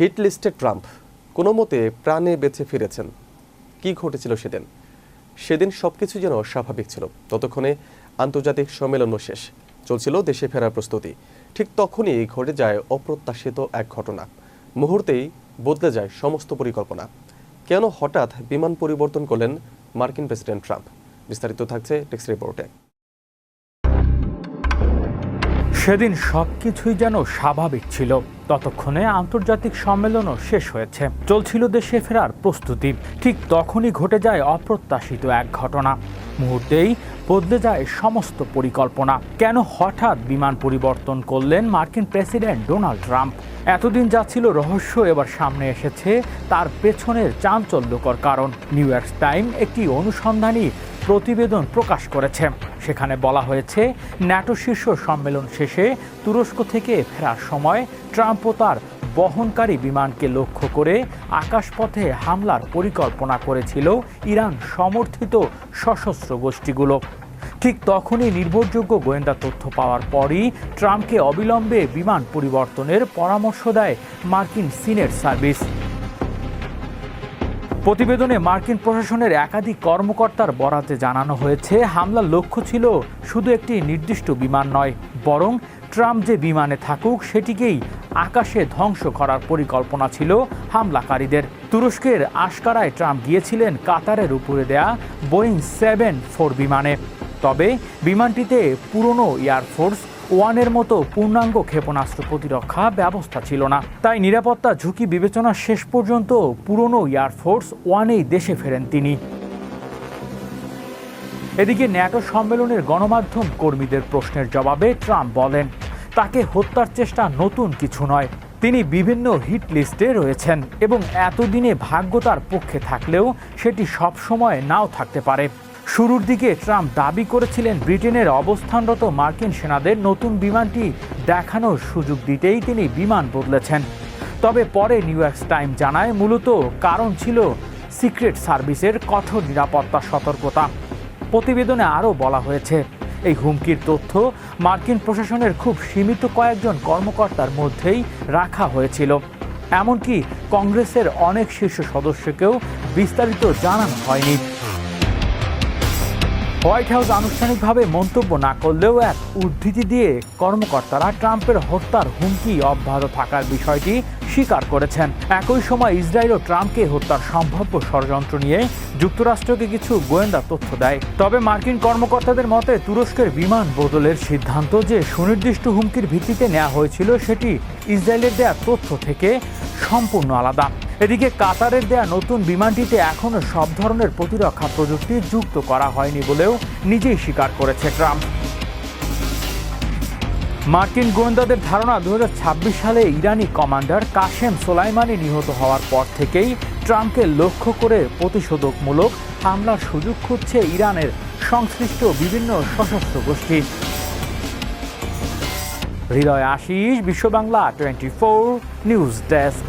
Hit লিস্টে Trump কোনো মতে প্রাণে বেঁচে ফিরেছেন। কি ঘটেছিল সেদিন সবকিছু যেন স্বাভাবিক ছিল। ততক্ষণে আন্তর্জাতিক সম্মেলনও শেষ, চলছিল দেশে ফেরার প্রস্তুতি। ঠিক তখনই ঘটে যায় অপ্রত্যাশিত এক ঘটনা। মুহূর্তেই বদলে যায় সমস্ত পরিকল্পনা। কেন হঠাৎ বিমান পরিবর্তন করলেন মার্কিন প্রেসিডেন্ট ট্রাম্প? বিস্তারিত থাকছে টেক্সট রিপোর্টে। সেদিন সবকিছুই যেন স্বাভাবিক ছিল। ততক্ষণে আন্তর্জাতিক সম্মেলনও শেষ হয়েছে, চলছিল দেশে ফেরার প্রস্তুতি। ঠিক তখনই ঘটে যায় অপ্রত্যাশিত এক ঘটনা। মুহূর্তেই বদলে যায় সমস্ত পরিকল্পনা। কেন হঠাৎ বিমান পরিবর্তন করলেন মার্কিন প্রেসিডেন্ট ডোনাল্ড ট্রাম্প? এতদিন যা ছিল রহস্য, এবার সামনে এসেছে তার পেছনের চাঞ্চল্যকর কারণ। নিউ ইয়র্ক টাইম একটি অনুসন্ধানী প্রতিবেদন প্রকাশ করেছে। সেখানে বলা হয়েছে, ন্যাটো শীর্ষ সম্মেলন শেষে তুরস্ক থেকে ফেরার সময় ট্রাম্প ও তার বহনকারী বিমানকে লক্ষ্য করে আকাশপথে হামলার পরিকল্পনা করেছিল ইরান সমর্থিত সশস্ত্র গোষ্ঠীগুলো। ঠিক তখনই নির্ভরযোগ্য গোয়েন্দা তথ্য পাওয়ার পরই ট্রাম্পকে অবিলম্বে বিমান পরিবর্তনের পরামর্শ দেয় মার্কিন সিনেট সার্ভিস। প্রতিবেদনে মার্কিন প্রশাসনের একাধিক কর্মকর্তার বরাতে জানানো হয়েছে, হামলার লক্ষ্য ছিল শুধু একটি নির্দিষ্ট বিমান নয়, বরং ট্রাম্প যে বিমানে থাকুক সেটিকেই আকাশে ধ্বংস করার পরিকল্পনা ছিল হামলাকারীদের। তুরস্কের আশকারায় ট্রাম্প গিয়েছিলেন কাতারের উপরে দেয়া বোয়িং 747 বিমানে। তবে বিমানটিতে পুরনো এয়ারফোর্স ওয়ানের মতো পূর্ণাঙ্গ ক্ষেপণাস্ত্র প্রতিরক্ষা ব্যবস্থা ছিল না। তাই নিরাপত্তা ঝুঁকি বিবেচনা শেষ পর্যন্ত পুরনো এয়ারফোর্স ওয়ানেই দেশে ফেরেন তিনি। এদিকে ন্যাটো সম্মেলনের গণমাধ্যম কর্মীদের প্রশ্নের জবাবে ট্রাম্প বলেন, তাকে হত্যার চেষ্টা নতুন কিছু নয়। তিনি বিভিন্ন হিট লিস্টে রয়েছেন এবং এতদিনে ভাগ্য তার পক্ষে থাকলেও সেটি সবসময় নাও থাকতে পারে। শুরুর দিকে ট্রাম্প দাবি করেছিলেন ব্রিটেনের অবস্থানরত মার্কিন সেনাদের নতুন বিমানটি দেখানোর সুযোগ দিতেই তিনি বিমান বদলেছেন। তবে পরে নিউ ইয়র্ক টাইম জানায়, মূলত কারণ ছিল সিক্রেট সার্ভিসের কঠোর নিরাপত্তা সতর্কতা। প্রতিবেদনে আরও বলা হয়েছে, এই হুমকির তথ্য মার্কিন প্রশাসনের খুব সীমিত কয়েকজন কর্মকর্তার মধ্যেই রাখা হয়েছিল। এমনকি কংগ্রেসের অনেক শীর্ষ সদস্যকেও বিস্তারিত জানানো হয়নি। হোয়াইট হাউস আনুষ্ঠানিকভাবে মন্তব্য না করলেও এক উদ্ধৃতি দিয়ে কর্মকর্তারা ট্রাম্পের হত্যার হুমকি অব্যাহত থাকার বিষয়টি স্বীকার করেছেন। একই সময় ইসরায়েলও ট্রাম্পকে হত্যার সম্ভাব্য ষড়যন্ত্র নিয়ে যুক্তরাষ্ট্রকে কিছু গোয়েন্দা তথ্য দেয়। তবে মার্কিন কর্মকর্তাদের মতে তুরস্কের বিমান বদলের সিদ্ধান্ত যে সুনির্দিষ্ট হুমকির ভিত্তিতে নেওয়া হয়েছিল সেটি ইসরায়েলের দেয়া তথ্য থেকে সম্পূর্ণ আলাদা। এদিকে কাতারের দেয়া নতুন বিমানটিতে এখনও সব ধরনের প্রতিরক্ষা প্রযুক্তি যুক্ত করা হয়নি বলেও নিজেই স্বীকার করেছে ট্রাম্প। মার্কিন গোয়েন্দাদের ধারণা, 2026 সালে ইরানি কমান্ডার কাশেম সোলাইমানি নিহত হওয়ার পর থেকেই ট্রাম্পকে লক্ষ্য করে প্রতিশোধকমূলক হামলার সুযোগ খুঁজছে ইরানের সংশ্লিষ্ট বিভিন্ন সশস্ত্র গোষ্ঠী। হৃদয় আশিস, বিশ্ব বাংলা 24 নিউজ ডেস্ক।